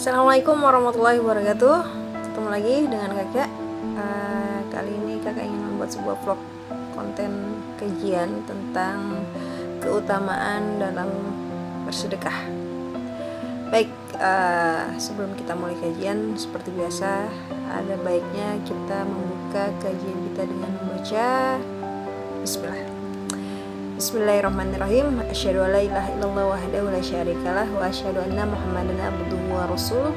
Assalamualaikum warahmatullahi wabarakatuh. Ketemu lagi dengan kakak. Kali ini kakak ingin membuat sebuah vlog konten kajian tentang keutamaan dalam bersedekah. Baik, sebelum kita mulai kajian, seperti biasa ada baiknya kita membuka kajian kita dengan membaca Bismillah. Bismillahirrahmanirrahim. Asyhadu an la ilaha illallah wahdahu la syarikalah wa asyhadu anna Muhammadan abduhu wa rasuluh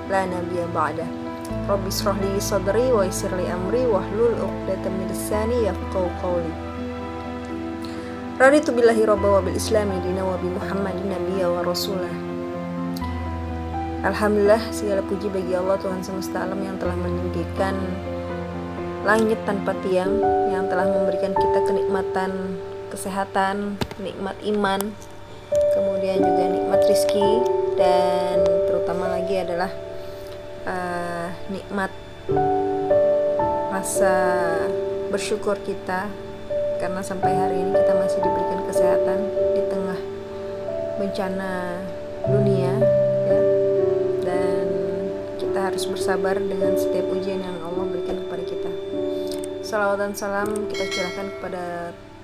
la nabiyya ba'dah. Rabbi shrah li sadri wa yassir li amri wahlul 'uqdatam min lisani yafqahu qawli. Raditu billahi rabba wa bil islami dina wa bi Muhammadin nabiyya wa rasulah. Alhamdulillah, segala puji bagi Allah Tuhan semesta alam yang telah meninggikan langit tanpa tiang, yang telah memberikan kita kenikmatan kesehatan, nikmat iman, kemudian juga nikmat rizki, dan terutama lagi adalah nikmat rasa bersyukur kita karena sampai hari ini kita masih diberikan kesehatan di tengah bencana dunia, ya. Dan kita harus bersabar dengan setiap ujian yang Allah berikan kepada kita. Salawat dan salam kita curahkan kepada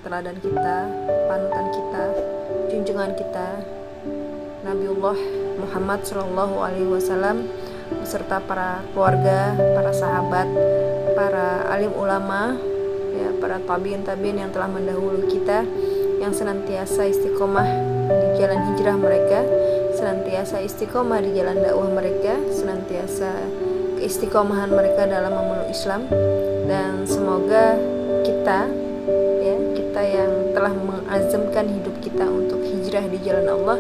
teladan kita, panutan kita, junjungan kita, Nabiullah Muhammad Sallallahu Alaihi Wasallam beserta para keluarga, para sahabat, para alim ulama, ya, para tabiin yang telah mendahului kita, yang senantiasa istiqomah di jalan hijrah mereka, senantiasa istiqomah di jalan dakwah mereka, senantiasa keistiqomahan mereka dalam memeluk Islam, dan semoga kita yang telah mengazamkan hidup kita untuk hijrah di jalan Allah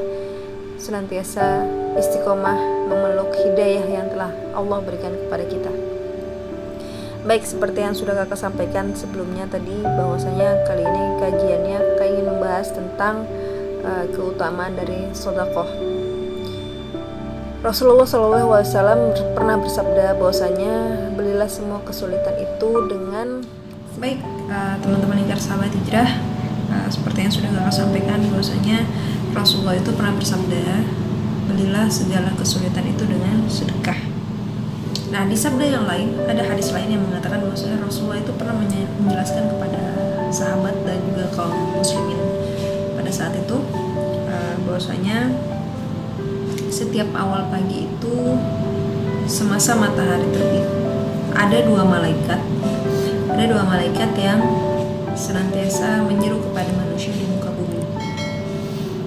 senantiasa istiqomah memeluk hidayah yang telah Allah berikan kepada kita. Baik, seperti yang sudah kakak sampaikan sebelumnya tadi, bahwasanya kali ini kajiannya kakak ingin membahas tentang keutamaan dari sedekah. Rasulullah SAW pernah bersabda bahwasanya belilah semua kesulitan itu dengan baik. Teman-teman ingkar sahabat hijrah, seperti yang sudah kakak sampaikan bahwasanya Rasulullah itu pernah bersabda, belilah segala kesulitan itu dengan sedekah. Nah, di sabda yang lain ada hadis lain yang mengatakan bahwasanya Rasulullah itu pernah menjelaskan kepada sahabat dan juga kaum muslimin pada saat itu bahwasanya setiap awal pagi itu semasa matahari terbit ada dua malaikat yang senantiasa menyeru kepada manusia di muka bumi.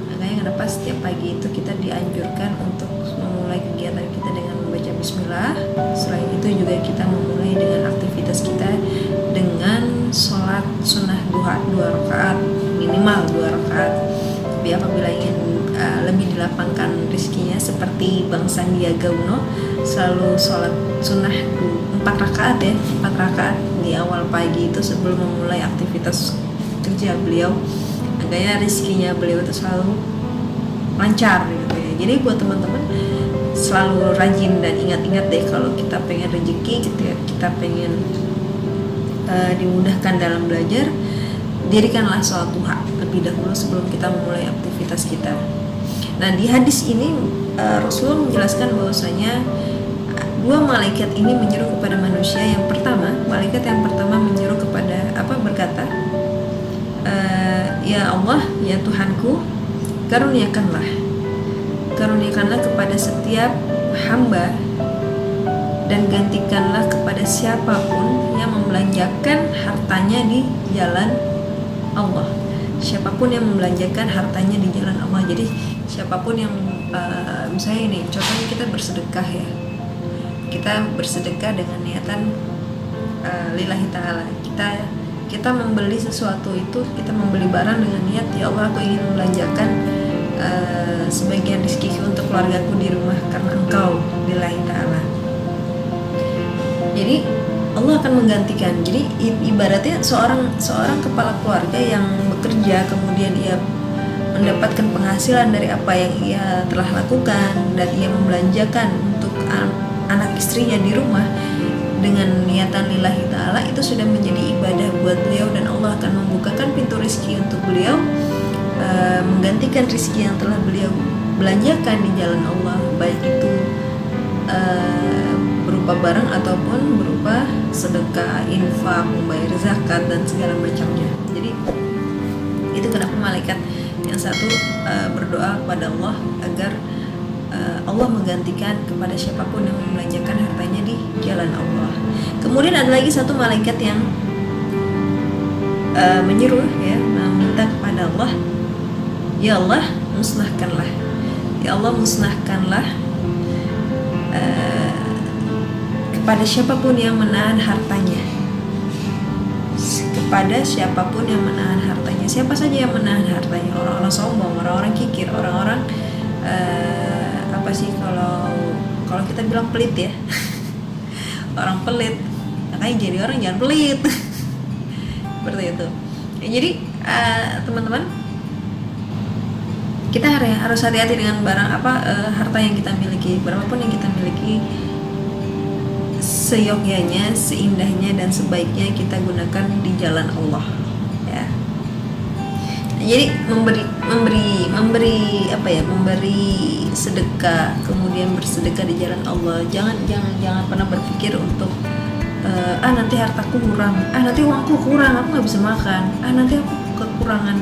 Makanya kenapa setiap pagi itu kita dianjurkan untuk memulai kegiatan kita dengan membaca bismillah. Selain itu juga kita memulai dengan aktivitas kita dengan sholat sunnah duha 2 rakaat, minimal 2 rakaat. Tapi apabila ingin lebih dilapangkan rezekinya seperti Bang Sandiaga Uno, selalu sholat sunnah 4 rakaat ya, 4 rakaat di awal pagi itu sebelum memulai aktivitas kerja beliau. Makanya rezekinya beliau itu selalu lancar gitu ya. Jadi buat teman-teman selalu rajin dan ingat-ingat deh, kalau kita pengen rezeki gitu ya, kita pengen dimudahkan dalam belajar, dirikanlah sholat duha lebih dahulu sebelum kita memulai aktivitas kita. Nah, di hadis ini Rasulullah menjelaskan bahwasanya dua malaikat ini menyeru kepada manusia. Yang pertama, malaikat yang pertama menyeru kepada berkata, ya Allah, ya Tuhanku, karuniakanlah kepada setiap hamba dan gantikanlah kepada siapapun yang membelanjakan hartanya di jalan Allah. Siapapun yang membelanjakan hartanya di jalan Allah. Jadi siapapun yang misalnya ini contohnya kita bersedekah ya, kita bersedekah dengan niatan lillahi ta'ala. Kita membeli sesuatu itu, kita membeli barang dengan niat, ya Allah, aku ingin membelanjakan sebagian rezekiku untuk keluargaku di rumah karena Engkau lillahi ta'ala. Jadi Allah akan menggantikan. Jadi ibaratnya seorang kepala keluarga yang bekerja, kemudian ia mendapatkan penghasilan dari apa yang ia telah lakukan dan ia membelanjakan untuk anak istrinya di rumah dengan niatan lillahi ta'ala, itu sudah menjadi ibadah buat beliau, dan Allah akan membukakan pintu rezeki untuk beliau, menggantikan rezeki yang telah beliau belanjakan di jalan Allah, baik itu berupa barang ataupun berupa sedekah, infak, membayar zakat dan segala macamnya. Jadi itu kenapa malaikat yang satu berdoa kepada Allah agar Allah menggantikan kepada siapapun yang membelanjakan hartanya di jalan Allah. Kemudian ada lagi satu malaikat yang menyuruh, ya, meminta kepada Allah, ya Allah musnahkanlah, ya Allah musnahkanlah kepada siapapun yang menahan hartanya, kepada siapapun yang menahan hartanya. Siapa saja yang menahan hartanya? Orang-orang sombong, orang-orang kikir, orang-orang apa sih kalau kita bilang pelit, ya. Orang pelit, makanya jadi orang jangan pelit. Seperti itu. Ya, jadi teman-teman, kita harus hati-hati dengan barang harta yang kita miliki, berapapun yang kita miliki, seyogyanya, seindahnya dan sebaiknya kita gunakan di jalan Allah, ya. Jadi memberi sedekah, kemudian bersedekah di jalan Allah. Jangan pernah berpikir untuk nanti hartaku kurang, nanti uangku kurang, aku nggak bisa makan, nanti aku kekurangan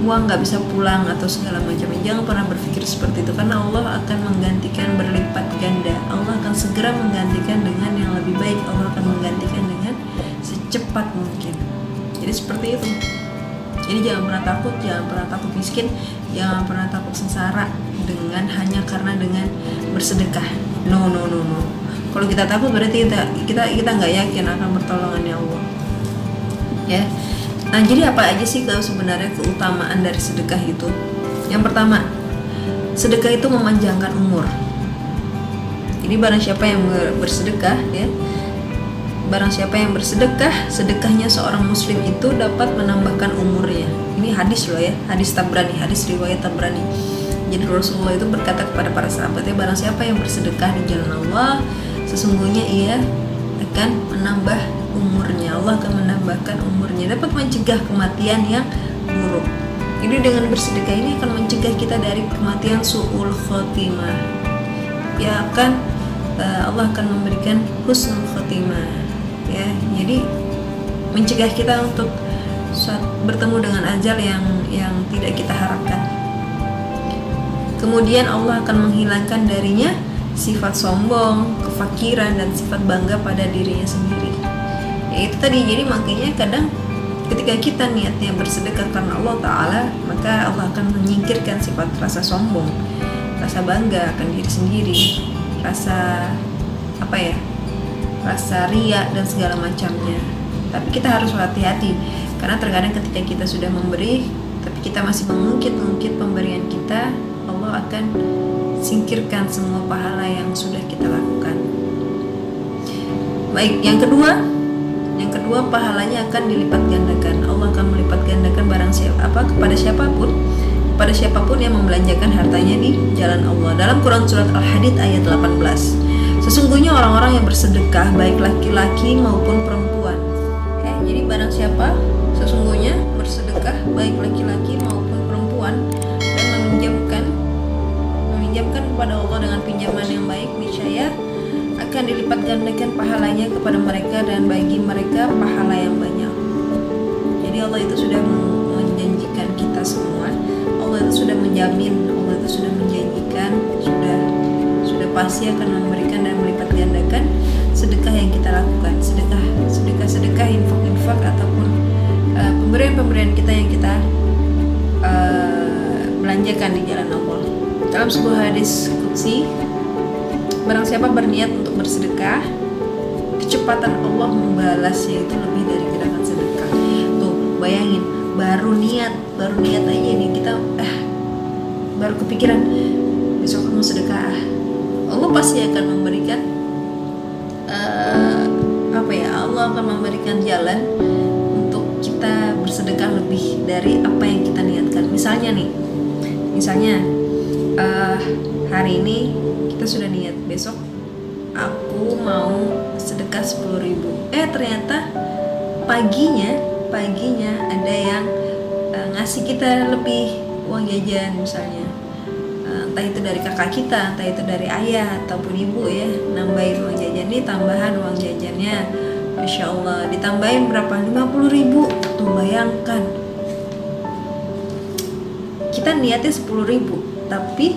uang, nggak bisa pulang atau segala macam. Jangan pernah berpikir seperti itu, karena Allah akan menggantikan berlipat ganda. Allah akan segera menggantikan dengan yang lebih baik. Allah akan menggantikan dengan secepat mungkin. Jadi seperti itu. Jadi jangan pernah takut miskin, jangan pernah takut sengsara hanya karena dengan bersedekah. No. Kalau kita takut berarti kita nggak yakin akan pertolongannya Allah, ya. Nah, jadi apa aja sih sebenarnya keutamaan dari sedekah itu? Yang pertama, sedekah itu memanjangkan umur. Jadi barang siapa yang bersedekah, ya, barang siapa yang bersedekah, sedekahnya seorang muslim itu dapat menambahkan umurnya. Ini hadis loh, ya, hadis Tabrani, hadis riwayat Tabrani. Jadi Rasulullah itu berkata kepada para sahabatnya, barang siapa yang bersedekah di jalan Allah, sesungguhnya ia akan menambah umurnya. Allah akan menambahkan umurnya, dapat mencegah kematian yang buruk. Jadi dengan bersedekah ini akan mencegah kita dari kematian su'ul khotimah. Ya, Allah akan memberikan husnul khotimah, ya. Jadi mencegah kita untuk bertemu dengan ajal yang tidak kita harapkan. Kemudian Allah akan menghilangkan darinya sifat sombong, kefakiran, dan sifat bangga pada dirinya sendiri. Ya, itu tadi. Jadi makanya kadang ketika kita niatnya bersedekah karena Allah Ta'ala, maka Allah akan menyingkirkan sifat rasa sombong, rasa bangga akan diri sendiri, rasa rasa riya dan segala macamnya. Tapi kita harus hati-hati, karena terkadang ketika kita sudah memberi tapi kita masih mengungkit pemberian kita, Allah akan singkirkan semua pahala yang sudah kita lakukan. Baik, yang kedua pahalanya akan dilipat gandakan. Allah akan melipat gandakan kepada siapapun yang membelanjakan hartanya di jalan Allah. Dalam Quran surat Al-Hadid ayat 18, sesungguhnya orang-orang yang bersedekah baik laki-laki maupun perempuan. Jadi barang siapa sesungguhnya bersedekah baik laki-laki maupun perempuan dan meminjamkan kepada Allah dengan pinjaman yang baik, niscaya akan dilipat gandakan pahalanya kepada mereka dan bagi mereka pahala yang banyak. Jadi Allah itu sudah menjanjikan kita semua. Allah itu sudah menjamin, Allah itu sudah menjanjikan, sudah pasti akan memberikan dan melipat gandakan sedekah yang kita lakukan. Sedekah, infak ataupun pemberian kita yang kita belanjakan di jalan Allah. Dalam sebuah hadis qudsi, barang siapa berniat untuk bersedekah, kecepatan Allah membalasnya itu lebih dari gerakan sedekah. Tuh, bayangin, baru niat aja nih kita baru kepikiran besok kamu sedekah, Allah pasti akan memberikan Allah akan memberikan jalan untuk kita bersedekah lebih dari apa yang kita niatkan. Misalnya hari ini kita sudah niat besok aku mau sedekah 10.000. Ternyata paginya ada yang ngasih kita lebih uang jajan misalnya. entah itu dari kakak kita, entah itu dari ayah ataupun ibu ya, nambahin uang jajan nih, tambahan uang jajannya, Masya Allah, ditambahin berapa? 50.000. Tuh bayangkan, kita niatnya 10.000, tapi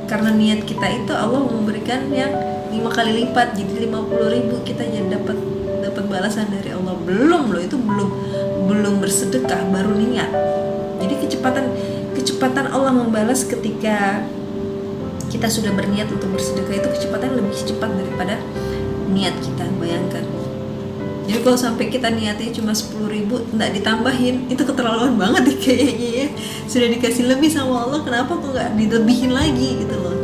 karena niat kita itu Allah memberikan yang 5 kali lipat, jadi 50.000 kita jadi dapat balasan dari Allah. Belum loh, itu belum bersedekah, baru niat. Jadi kecepatan Allah membalas ketika kita sudah berniat untuk bersedekah itu kecepatan lebih cepat daripada niat kita. Bayangkan. Jadi kalau sampai kita niatnya cuma 10.000 nggak ditambahin, itu keterlaluan banget deh kayaknya ya. Sudah dikasih lebih sama Allah, kenapa kok nggak dilebihin lagi gitu loh.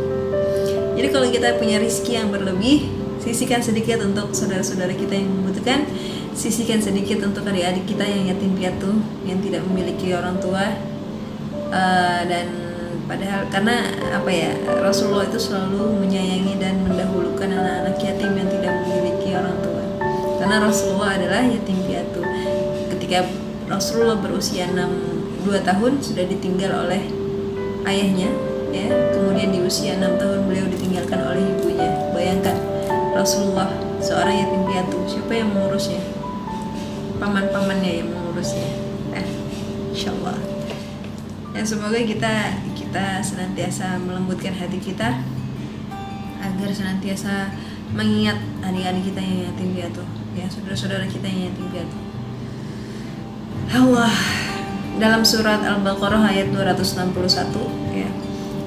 Jadi kalau kita punya rezeki yang berlebih, sisihkan sedikit untuk saudara-saudara kita yang membutuhkan, sisihkan sedikit untuk adik-adik kita yang yatim piatu, yang tidak memiliki orang tua. Dan padahal karena apa ya, Rasulullah itu selalu menyayangi dan mendahulukan anak-anak yatim yang tidak memiliki orang tua. Karena Rasulullah adalah yatim piatu. Ketika Rasulullah berusia 2 tahun sudah ditinggal oleh ayahnya, ya. Kemudian di usia 6 tahun beliau ditinggalkan oleh ibunya. Bayangkan, Rasulullah seorang yatim piatu, siapa yang mengurusnya? Paman-pamannya yang mengurusnya. Insyaallah. Ya, semoga kita senantiasa melembutkan hati kita agar senantiasa mengingat adik-adik kita yang yatim piatu, ya, saudara-saudara kita yang yatim piatu. Allah dalam surat Al-Baqarah ayat 261, ya,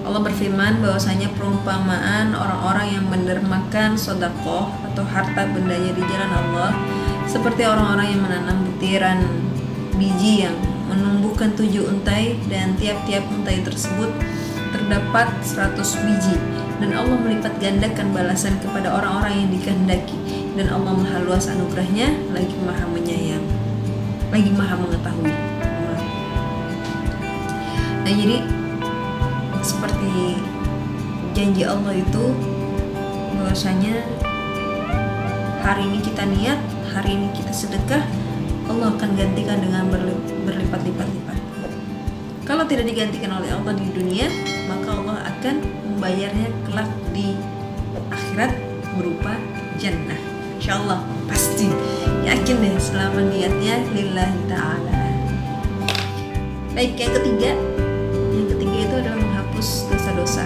Allah berfirman bahwasanya perumpamaan orang-orang yang mendermakan sedekah atau harta bendanya di jalan Allah seperti orang-orang yang menanam butiran biji yang menumbuhkan 7 untai, dan tiap-tiap untai tersebut terdapat 100 biji, dan Allah melipat gandakan balasan kepada orang-orang yang dikehendaki, dan Allah maha luas anugerahnya, lagi maha menyayang, lagi maha mengetahui. Nah, jadi seperti janji Allah itu bahwasanya hari ini kita niat, hari ini kita sedekah, Allah akan gantikan dengan berlipat-lipat-lipat. Kalau tidak digantikan oleh Allah di dunia, maka Allah akan membayarnya kelak di akhirat berupa jannah. Insyaallah, pasti, yakin deh, selama niatnya lillahi ta'ala. Baik, yang ketiga itu adalah menghapus dosa-dosa.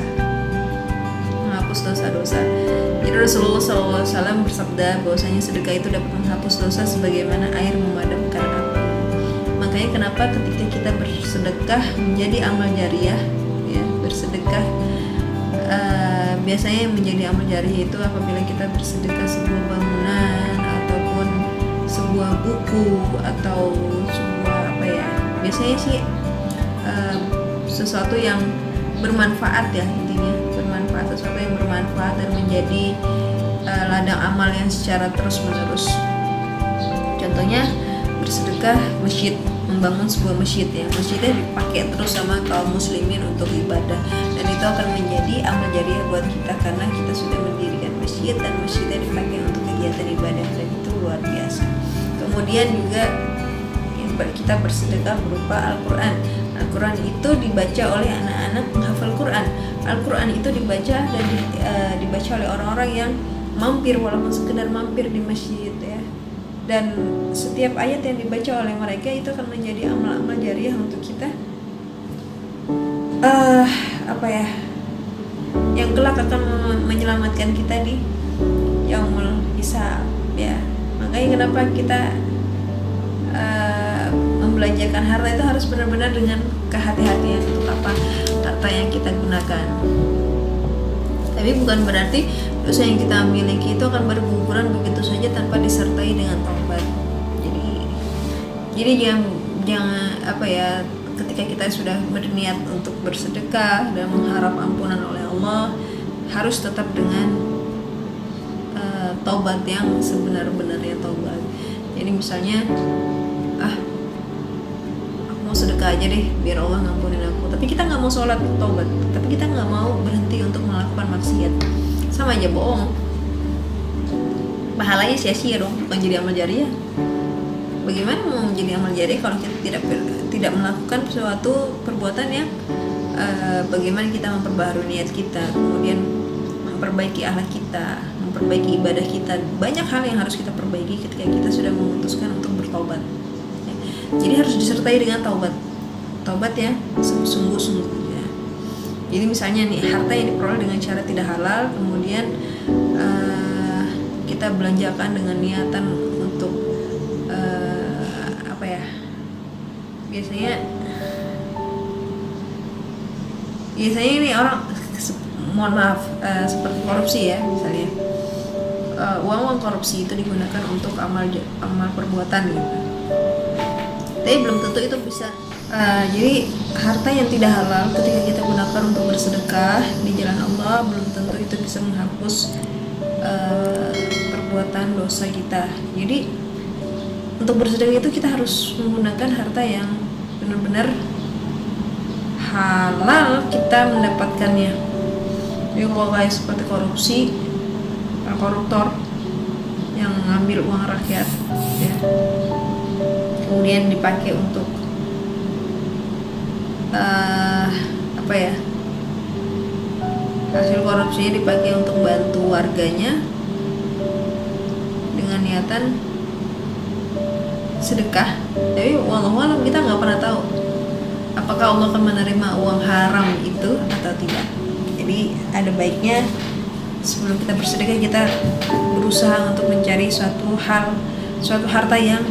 Menghapus dosa-dosa. Jadi Rasulullah SAW bersabda bahwasanya sedekah itu dapat menghapus dosa sebagaimana air memadamkan api. Makanya kenapa ketika kita bersedekah menjadi amal jariah, ya, bersedekah biasanya yang menjadi amal jariah itu apabila kita bersedekah sebuah bangunan ataupun sebuah buku atau sebuah apa ya, biasanya sih sesuatu yang bermanfaat, ya, intinya bermanfaat, sesuatu yang bermanfaat dan menjadi ladang amal yang secara terus menerus. Contohnya bersedekah masjid, membangun sebuah masjid, ya, masjidnya dipakai terus sama kaum muslimin untuk ibadah, dan itu akan menjadi amal jariah buat kita karena kita sudah mendirikan masjid dan masjidnya dipakai untuk kegiatan ibadah, dan itu luar biasa. Kemudian juga kita bersedekah berupa Al-Quran. Al-Quran itu dibaca oleh anak-anak penghafal Quran. Al-Quran itu dibaca dan dibaca oleh orang-orang yang mampir, walaupun sekedar mampir di masjid, ya. Dan setiap ayat yang dibaca oleh mereka itu akan menjadi amal-amal jariah untuk kita, apa ya, yang kelak akan menyelamatkan kita di yaumul hisab, ya. Makanya kenapa kita membelanjakan harta itu harus benar-benar dengan kehati-hatian untuk apa harta yang kita gunakan. Tapi bukan berarti dosa yang kita miliki itu akan berguguran begitu saja tanpa disertai dengan taubat. Jadi jangan apa ya, ketika kita sudah berniat untuk bersedekah dan mengharap ampunan oleh Allah, harus tetap dengan taubat yang sebenar-benarnya taubat. Jadi misalnya, aku mau sedekah aja deh biar Allah ngampunin aku, tapi kita nggak mau sholat taubat, tapi kita nggak mau berhenti untuk melakukan maksiat, sama aja bohong. Pahalanya sia-sia dong, bukan jadi amal jariah. Bagaimana mau menjadi amal jariah kalau kita tidak melakukan suatu perbuatan yang bagaimana kita memperbaharui niat kita, kemudian memperbaiki akhlak kita, memperbaiki ibadah kita. Banyak hal yang harus kita perbaiki ketika kita sudah memutuskan untuk bertaubat. Jadi harus disertai dengan taubat ya sungguh-sungguh ya. Jadi misalnya nih, harta yang diperoleh dengan cara tidak halal, kemudian kita belanjakan dengan niatan untuk apa ya, biasanya ini orang mohon maaf seperti korupsi ya, misalnya uang korupsi itu digunakan untuk amal perbuatan gitu, tapi belum tentu itu bisa. Jadi harta yang tidak halal ketika kita gunakan untuk bersedekah di jalan Allah, belum tentu itu bisa menghapus perbuatan dosa kita. Jadi untuk bersedekah itu kita harus menggunakan harta yang benar-benar halal kita mendapatkannya. Jadi kalau kayak seperti korupsi, koruptor yang ngambil uang rakyat ya, kemudian dipakai untuk apa ya, hasil korupsinya dipakai untuk bantu warganya dengan niatan sedekah, tapi wallahualam kita nggak pernah tahu apakah Allah akan menerima uang haram itu atau tidak. Jadi ada baiknya sebelum kita bersedekah kita berusaha untuk mencari suatu harta yang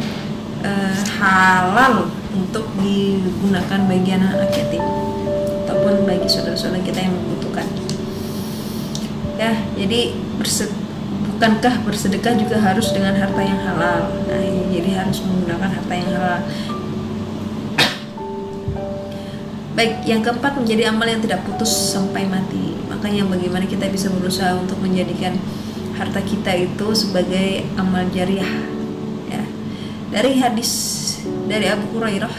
halal untuk digunakan bagi anak yatim ataupun bagi saudara-saudara kita yang membutuhkan. Ya, jadi bukankah bersedekah juga harus dengan harta yang halal? Nah, jadi harus menggunakan harta yang halal. Baik, yang keempat, menjadi amal yang tidak putus sampai mati. Makanya bagaimana kita bisa berusaha untuk menjadikan harta kita itu sebagai amal jariah ya. Dari hadis dari Abu Hurairah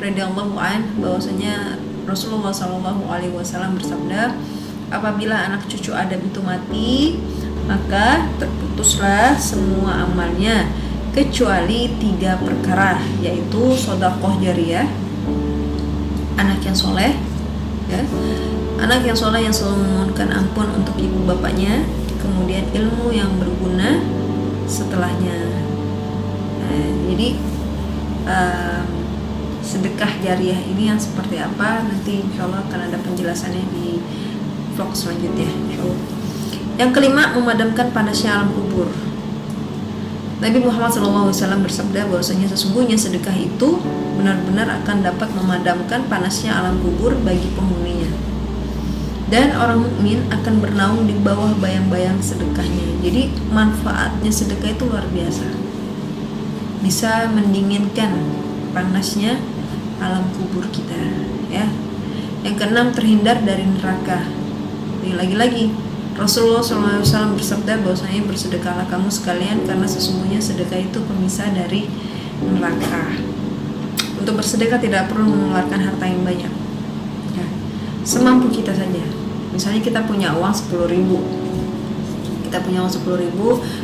radhiyallahu anhu bahwasanya Rasulullah SAW bersabda, apabila anak cucu Adam itu mati, maka terputuslah semua amalnya kecuali 3 perkara, yaitu sedekah jariyah, anak yang soleh ya, anak yang soleh yang selalu memohonkan ampun untuk ibu bapaknya, kemudian ilmu yang berguna setelahnya. Nah, jadi sedekah jariah ini yang seperti apa, nanti insyaallah akan ada penjelasannya di vlog selanjutnya insyaallah. Yang kelima, memadamkan panasnya alam kubur. Nabi Muhammad SAW bersabda bahwasanya sesungguhnya sedekah itu benar-benar akan dapat memadamkan panasnya alam kubur bagi penghuninya, dan orang mukmin akan bernaung di bawah bayang-bayang sedekahnya. Jadi manfaatnya sedekah itu luar biasa, bisa mendinginkan panasnya alam kubur kita ya. Yang keenam, terhindar dari neraka. Ini lagi-lagi Rasulullah SAW bersabda bahwasanya bersedekahlah kamu sekalian, karena sesungguhnya sedekah itu pemisah dari neraka. Untuk bersedekah tidak perlu mengeluarkan harta yang banyak ya, semampu kita saja. Misalnya kita punya uang 10.000,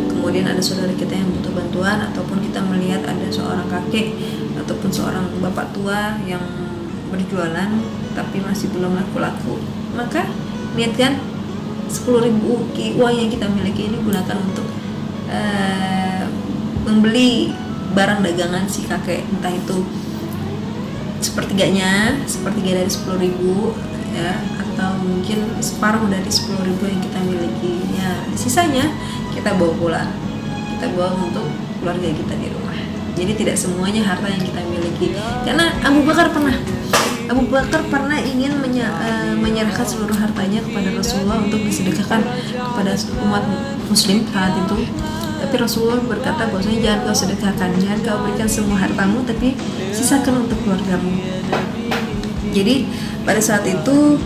kemudian ada saudara kita yang butuh bantuan, ataupun kita melihat ada seorang kakek ataupun seorang bapak tua yang berjualan tapi masih belum laku-laku, maka niatkan 10.000 uang yang kita miliki ini gunakan untuk membeli barang dagangan si kakek, entah itu sepertiga dari 10.000 ya, atau mungkin separuh dari 10.000 yang kita miliki ya. Sisanya kita bawa pulang, kita bawa untuk keluarga kita di rumah. Jadi tidak semuanya harta yang kita miliki, karena Abu Bakar pernah ingin menyerahkan seluruh hartanya kepada Rasulullah untuk disedekahkan kepada umat muslim saat itu. Tapi Rasulullah berkata bahwasanya jangan kau sedekahkan, jangan kau berikan semua hartamu, tapi sisakan untuk keluargamu. Jadi pada saat itu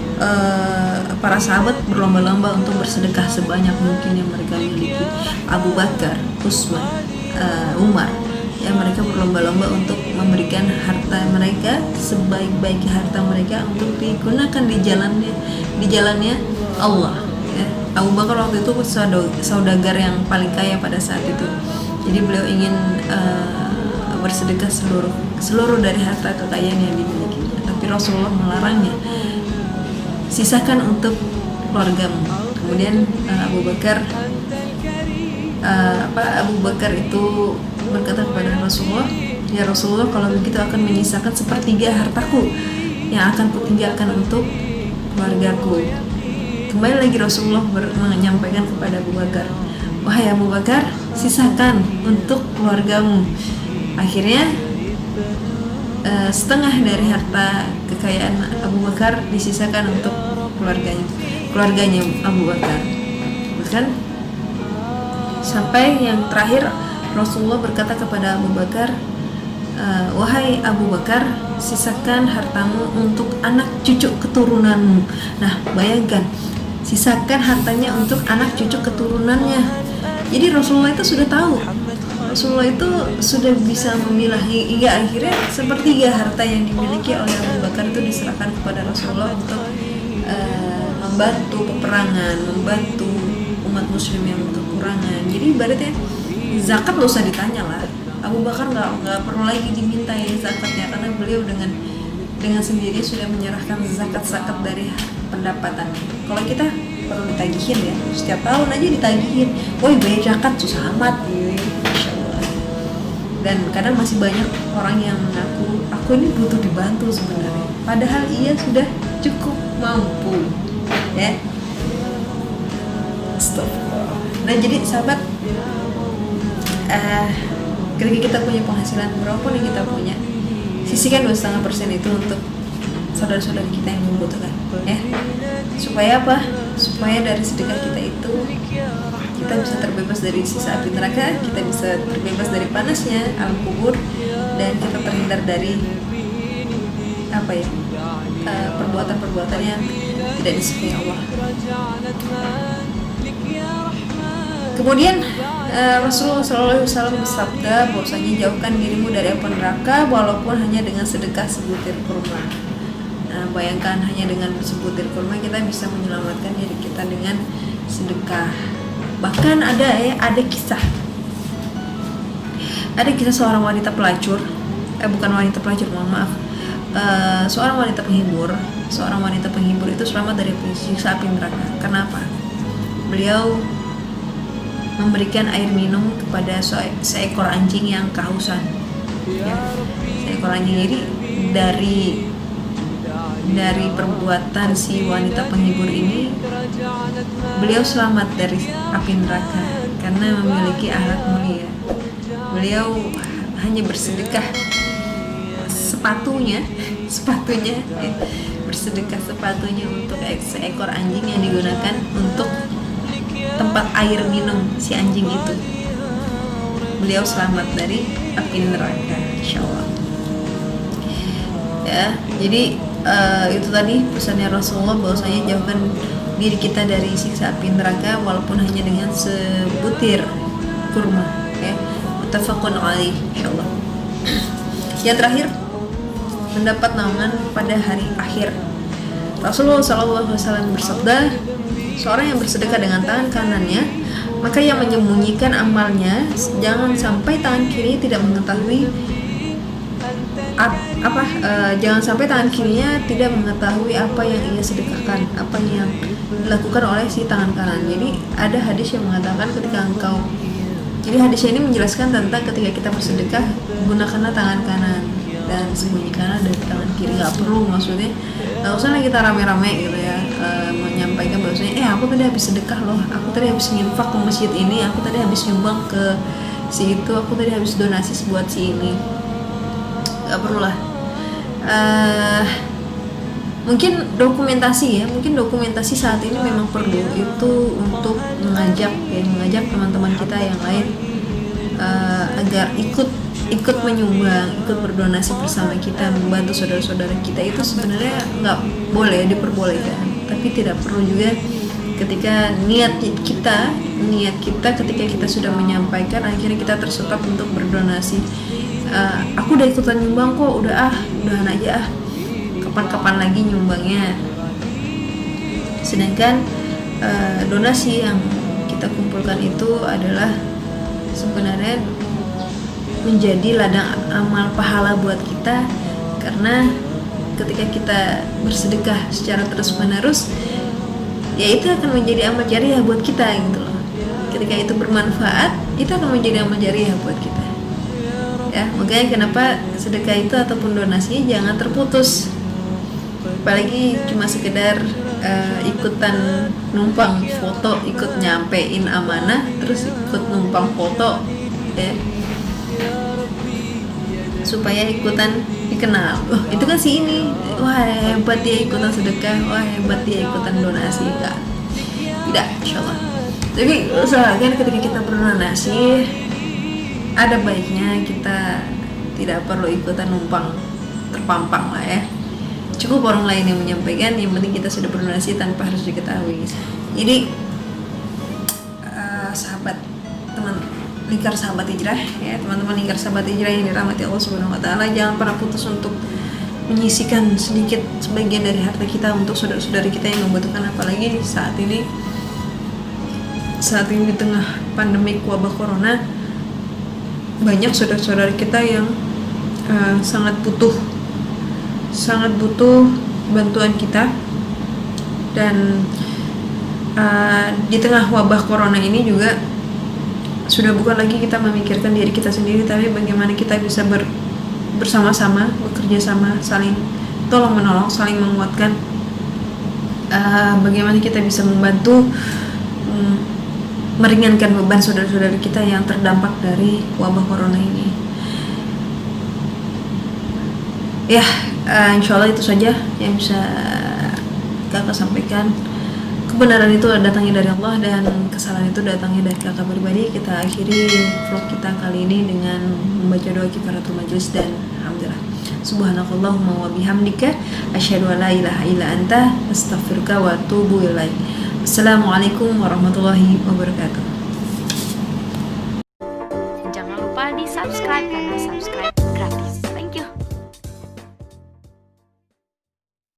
para sahabat berlomba-lomba untuk bersedekah sebanyak mungkin yang mereka miliki. Abu Bakar, Utsman, Umar, ya, mereka berlomba-lomba untuk memberikan harta mereka, sebaik-baik harta mereka untuk digunakan di jalannya Allah ya. Abu Bakar waktu itu saudagar yang paling kaya pada saat itu. Jadi beliau ingin bersedekah seluruh dari harta kekayaan yang dimilikinya, tapi Rasulullah melarangnya. sisakan untuk keluargamu. Kemudian Abu Bakar itu berkata kepada Rasulullah, ya Rasulullah, kalau begitu akan menyisakan sepertiga hartaku yang akan kutinggalkan untuk keluargaku. Kembali lagi Rasulullah menyampaikan kepada Abu Bakar, wahai Abu Bakar, sisakan untuk keluargamu. Akhirnya setengah dari harta kekayaan Abu Bakar disisakan untuk keluarganya Abu Bakar. Bahkan sampai yang terakhir Rasulullah berkata kepada Abu Bakar, wahai Abu Bakar, sisakan hartamu untuk anak cucu keturunanmu. Nah, bayangkan, sisakan hartanya untuk anak cucu keturunannya. Jadi Rasulullah itu sudah tahu, Rasulullah itu sudah bisa memilah, hingga akhirnya sepertiga harta yang dimiliki oleh Abu Bakar itu diserahkan kepada Rasulullah untuk membantu peperangan, membantu umat muslim yang kekurangan. Jadi ibaratnya zakat gak usah ditanya lah, Abu Bakar nggak perlu lagi diminta ya zakatnya, karena beliau dengan sendiri sudah menyerahkan zakat dari pendapatan. Kalau kita perlu ditagihin ya, setiap tahun aja ditagihin, woi bayar zakat susah amat ya, Masya Allah. Dan kadang masih banyak orang yang mengaku aku ini butuh dibantu sebenarnya, padahal ia sudah cukup mampu ya. Stop. Nah jadi sahabat, ketika kita punya penghasilan berapapun yang kita punya, sisihkan 2,5% itu untuk saudara-saudara kita yang membutuhkan ya. Supaya apa? Supaya dari sedekah kita itu kita bisa terbebas dari siksa api neraka, kita bisa terbebas dari panasnya alam kubur, dan kita terhindar dari perbuatan-perbuatan yang tidak disukai Allah. Kemudian Rasulullah SAW bersabda bahwasanya jauhkan dirimu dari api neraka walaupun hanya dengan sedekah sebutir kurma. Nah, bayangkan hanya dengan sebutir kurma kita bisa menyelamatkan diri kita dengan sedekah. Bahkan ada kisah seorang wanita pelacur, seorang wanita penghibur itu selamat dari siksa api neraka. Kenapa? Beliau memberikan air minum kepada seekor anjing yang kehausan ya. Seekor anjing, jadi dari perbuatan si wanita penghibur ini beliau selamat dari api neraka karena memiliki akhlak mulia. Beliau hanya bersedekah sepatunya bersedekah sepatunya untuk seekor anjing yang digunakan untuk tempat air minum si anjing itu. Beliau selamat dari api neraka, insyaallah. Ya, jadi itu tadi pesannya Rasulullah bahwasanya jauhkan diri kita dari siksa api neraka walaupun hanya dengan sebutir kurma ya. Muttafaqun alaih, insyaallah. Yang terakhir, mendapat naungan pada hari akhir. Rasulullah SAW bersabda, seorang yang bersedekah dengan tangan kanannya, maka yang menyembunyikan amalnya, jangan sampai tangan kiri tidak mengetahui jangan sampai tangan kirinya tidak mengetahui apa yang ia sedekahkan, apa yang dilakukan oleh si tangan kanan. Jadi ada hadis yang mengatakan jadi hadis ini menjelaskan tentang ketika kita bersedekah, gunakanlah tangan kanan dan sembunyikanlah dari tangan kiri. Nggak perlu, maksudnya nggak usah kita rame-rame gitu ya, menyampaikan bahwasanya aku tadi habis sedekah loh, aku tadi habis nginfak ke masjid ini, aku tadi habis nyumbang ke si itu, aku tadi habis donasi buat si ini. Nggak perlu lah. Mungkin dokumentasi saat ini memang perlu, itu untuk mengajak teman-teman kita yang lain agar ikut menyumbang, ikut berdonasi bersama kita, membantu saudara-saudara kita. Itu sebenarnya nggak boleh, diperbolehkan, tapi tidak perlu juga ketika niat kita ketika kita sudah menyampaikan akhirnya kita tersetop untuk berdonasi. Aku udah ikutan nyumbang kok, udahan aja kapan-kapan lagi nyumbangnya. Sedangkan donasi yang kita kumpulkan itu adalah sebenarnya menjadi ladang amal pahala buat kita, karena ketika kita bersedekah secara terus-menerus, ya itu akan menjadi amal jariah buat kita gitu loh. Ketika itu bermanfaat, itu akan menjadi amal jariah buat kita. Ya, makanya kenapa sedekah itu ataupun donasi jangan terputus. Apalagi cuma sekedar ikutan numpang foto, ikut nyampein amanah, terus ikut numpang foto, ya, supaya ikutan dikenal. Oh, itu kan si ini, wah hebat dia ikutan sedekah, wah hebat dia ikutan donasi. Enggak, tidak, insyaallah. Tapi usahakan ketika kita berdonasi, ada baiknya kita tidak perlu ikutan numpang terpampang lah ya. Cukup orang lain yang menyampaikan, yang penting kita sudah berdonasi tanpa harus diketahui. Jadi sahabat, teman lingkar sahabat hijrah, ya teman-teman lingkar sahabat hijrah yang dirahmati Allah Subhanahu Wa Taala, jangan pernah putus untuk menyisikan sedikit sebagian dari harta kita untuk saudara-saudari kita yang membutuhkan, apalagi saat ini di tengah pandemi wabah corona, banyak saudara-saudari kita yang sangat butuh bantuan kita. Dan di tengah wabah corona ini juga sudah bukan lagi kita memikirkan diri kita sendiri, tapi bagaimana kita bisa bersama-sama, bekerja sama, saling tolong menolong, saling menguatkan, bagaimana kita bisa membantu meringankan beban saudara-saudari kita yang terdampak dari wabah corona ini. Ya, insya Allah itu saja yang bisa kakak sampaikan. Kebenaran itu datangnya dari Allah dan kesalahan itu datangnya dari kakak pribadi. Kita akhiri vlog kita kali ini dengan membaca doa kifaratul majlis dan alhamdulillah. Subhanakallahumma wa bihamdika asyhadu an la ilaha illa anta astaghfiruka wa atubu ilaik. Assalamualaikum warahmatullahi wabarakatuh. Jangan lupa di subscribe karena subscribe gratis.